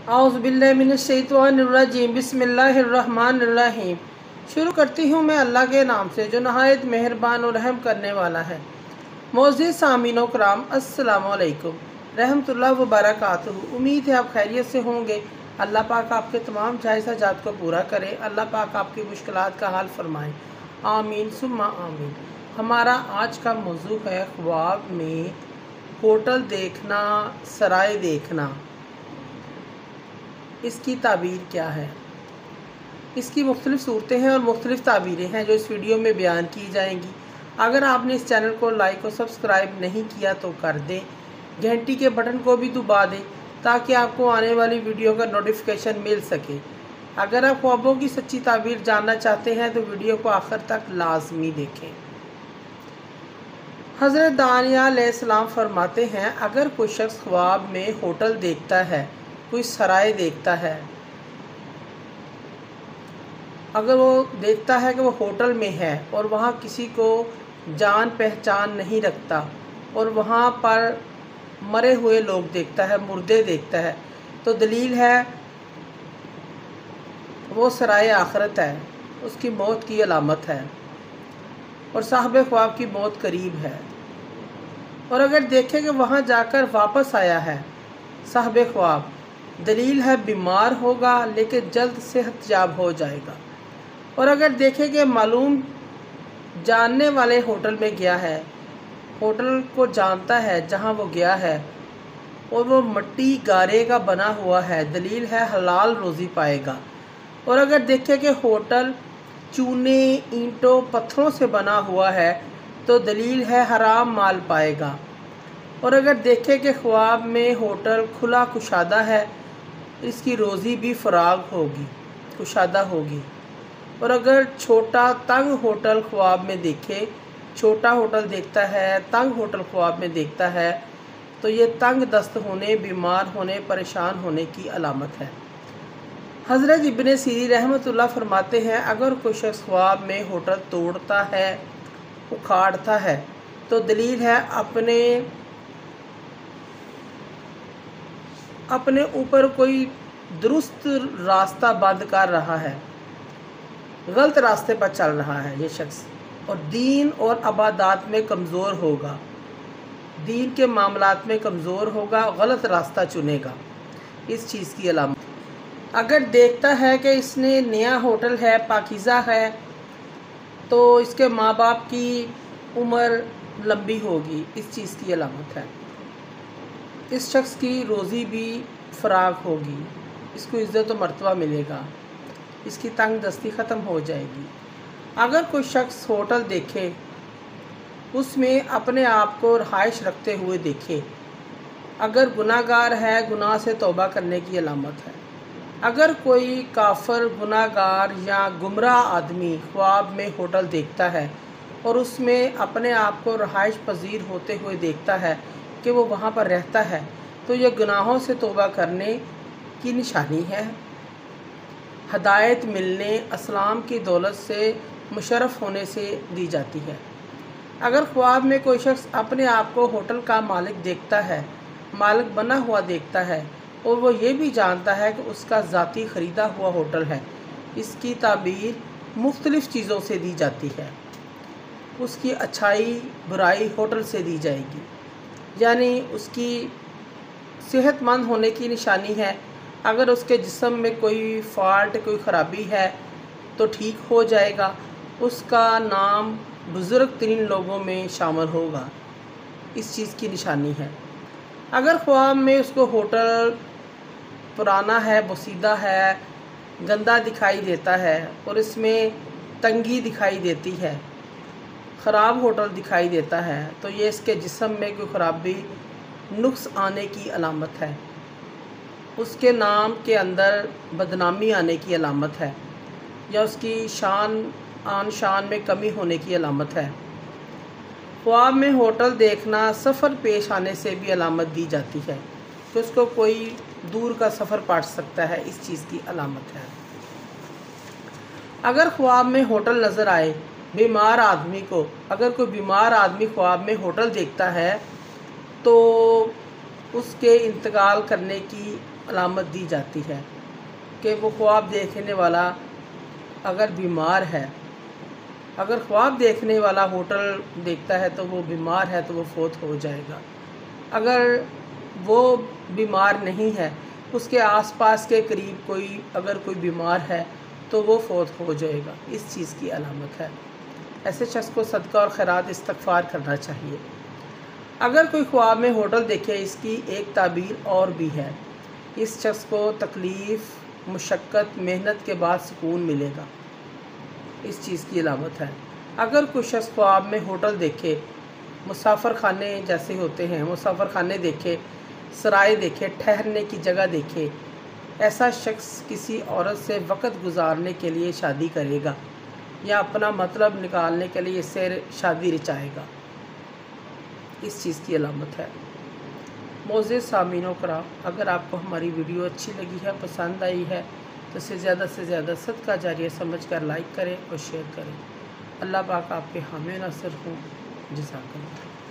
औज़ुबिल्लाहिमिनश्शैतानिर्रजीम बिस्मिल्लाहिर्रहमानिर्रहीम। शुरू करती हूँ मैं अल्लाह के नाम से जो नहायत मेहरबान और रहम करने वाला है। मोअज़्ज़िज़ सामीनो कराम, अस्सलामु अलैकुम रहमतुल्लाहि व बरकातुहू। उम्मीद है आप खैरियत से होंगे। अल्लाह पाक आपके तमाम जायज़ हाजात को पूरा करे। अल्लाह पाक आपकी मुश्किलात का हाल फरमाए। आमीन सुम्मा आमीन। हमारा आज का मौजू है ख्वाब में होटल देखना, सराय देखना। इसकी ताबीर क्या है? इसकी मुख्तलिफ़ सूरतें हैं और मुख्तलिफ़ ताबीरें हैं जो इस वीडियो में बयान की जाएंगी। अगर आपने इस चैनल को लाइक और सब्सक्राइब नहीं किया तो कर दें, घंटी के बटन को भी दबा दें ताकि आपको आने वाली वीडियो का नोटिफिकेशन मिल सके। अगर आप ख्वाबों की सच्ची ताबीर जानना चाहते हैं तो वीडियो को आखिर तक लाजमी देखें। हज़रत दानिया अलैहिस्सलाम फरमाते हैं, अगर कोई शख्स ख्वाब में होटल देखता है, कोई सराय देखता है, अगर वो देखता है कि वो होटल में है और वहाँ किसी को जान पहचान नहीं रखता और वहाँ पर मरे हुए लोग देखता है, मुर्दे देखता है, तो दलील है वो सराय आखिरत है, उसकी मौत की अलामत है और साहिब ख्वाब की मौत करीब है। और अगर देखें कि वहाँ जाकर वापस आया है साहिब ख्वाब, दलील है बीमार होगा लेकिन जल्द सेहतयाब हो जाएगा। और अगर देखें कि मालूम जानने वाले होटल में गया है, होटल को जानता है जहाँ वो गया है और वो मिट्टी गारे का बना हुआ है, दलील है हलाल रोज़ी पाएगा। और अगर देखें कि होटल चूने, ईंटों, पत्थरों से बना हुआ है तो दलील है हराम माल पाएगा। और अगर देखें कि ख्वाब में होटल खुला कुशादा है, इसकी रोज़ी भी फराग होगी, कुशादा होगी। और अगर छोटा तंग होटल ख्वाब में देखे, छोटा होटल देखता है, तंग होटल ख्वाब में देखता है, तो ये तंग दस्त होने, बीमार होने, परेशान होने की अलामत है। हज़रत इब्ने सीरी रहमतुल्लाह फरमाते हैं, अगर कोई शख्स ख्वाब में होटल तोड़ता है, उखाड़ता है, तो दलील है अपने ऊपर कोई दुरुस्त रास्ता बंद कर रहा है, गलत रास्ते पर चल रहा है ये शख्स, और दीन और अबादात में कमज़ोर होगा, दीन के मामलात में कमज़ोर होगा, गलत रास्ता चुनेगा, इस चीज़ की अलामत। अगर देखता है कि इसने नया होटल है, पाकीज़ा है, तो इसके माँ बाप की उम्र लंबी होगी, इस चीज़ की अलामत है। इस शख्स की रोज़ी भी फराग होगी, इसको इज़्ज़त व मर्तबा मिलेगा, इसकी तंग दस्ती ख़त्म हो जाएगी। अगर कोई शख्स होटल देखे, उसमें अपने आप को रहाइश रखते हुए देखे, अगर गुनाहगार है, गुनाह से तौबा करने की अलामत है। अगर कोई काफिर, गुनाहगार या गुमराह आदमी ख्वाब में होटल देखता है और उसमें अपने आप को रहाइश पजीर होते हुए देखता है कि वो वहाँ पर रहता है, तो ये गुनाहों से तौबा करने की निशानी है। हदायत मिलने, इस्लाम की दौलत से मुशर्रफ होने से दी जाती है। अगर ख्वाब में कोई शख्स अपने आप को होटल का मालिक देखता है, मालिक बना हुआ देखता है, और वो ये भी जानता है कि उसका ज़ाती ख़रीदा हुआ होटल है, इसकी ताबीर मुख्तलिफ़ चीज़ों से दी जाती है। उसकी अच्छाई बुराई होटल से दी जाएगी, यानी उसकी सेहतमंद होने की निशानी है। अगर उसके जिस्म में कोई फ़ाल्ट, कोई ख़राबी है तो ठीक हो जाएगा, उसका नाम बुज़ुर्ग तरीन लोगों में शामिल होगा, इस चीज़ की निशानी है। अगर ख्वाब में उसको होटल पुराना है, बोसीदा है, गंदा दिखाई देता है और इसमें तंगी दिखाई देती है, ख़राब होटल दिखाई देता है, तो ये इसके जिस्म में कोई ख़राबी, नुक्स आने की अलामत है, उसके नाम के अंदर बदनामी आने की अलामत है, या उसकी आन शान में कमी होने की अलामत है। ख्वाब में होटल देखना सफ़र पेश आने से भी अलामत दी जाती है कि उसको कोई दूर का सफ़र पड़ सकता है, इस चीज़ की अलामत है। अगर ख्वाब में होटल नज़र आए बीमार आदमी को, अगर कोई बीमार आदमी ख्वाब में होटल देखता है तो उसके इंतकाल करने की अलामत दी जाती है कि वो ख्वाब देखने वाला अगर बीमार है, अगर ख्वाब देखने वाला होटल देखता है तो वो बीमार है तो वो फौत हो जाएगा। अगर वो बीमार नहीं है, उसके आसपास के करीब कोई अगर कोई बीमार है तो वो फौत हो जाएगा। इस चीज़ की अलामत है। ऐसे शख्स को सदका और खैरात इस्तग़फ़ार करना चाहिए। अगर कोई ख्वाब में होटल देखे, इसकी एक ताबीर और भी है। इस शख्स को तकलीफ़, मुशक्क़त, मेहनत के बाद सुकून मिलेगा। इस चीज़ की अलामत है। अगर कोई शख्स ख्वाब में होटल देखे, मुसाफ़िर खाने जैसे होते हैं, मुसाफ़िर खाने देखे, सराय देखे, ठहरने की जगह देखे, ऐसा शख्स किसी औरत से वक़्त गुजारने के लिए शादी करेगा या अपना मतलब निकालने के लिए इससे शादी रचाएगा। इस चीज़ की अलामत है। मोअज़्ज़िज़ सामीन कराम, अगर आपको हमारी वीडियो अच्छी लगी है, पसंद आई है तो इसे ज़्यादा से ज़्यादा सदका जारिया समझकर लाइक करें और शेयर करें। अल्लाह पाक आपके हामी नासिर हों। जज़ाकल्लाह।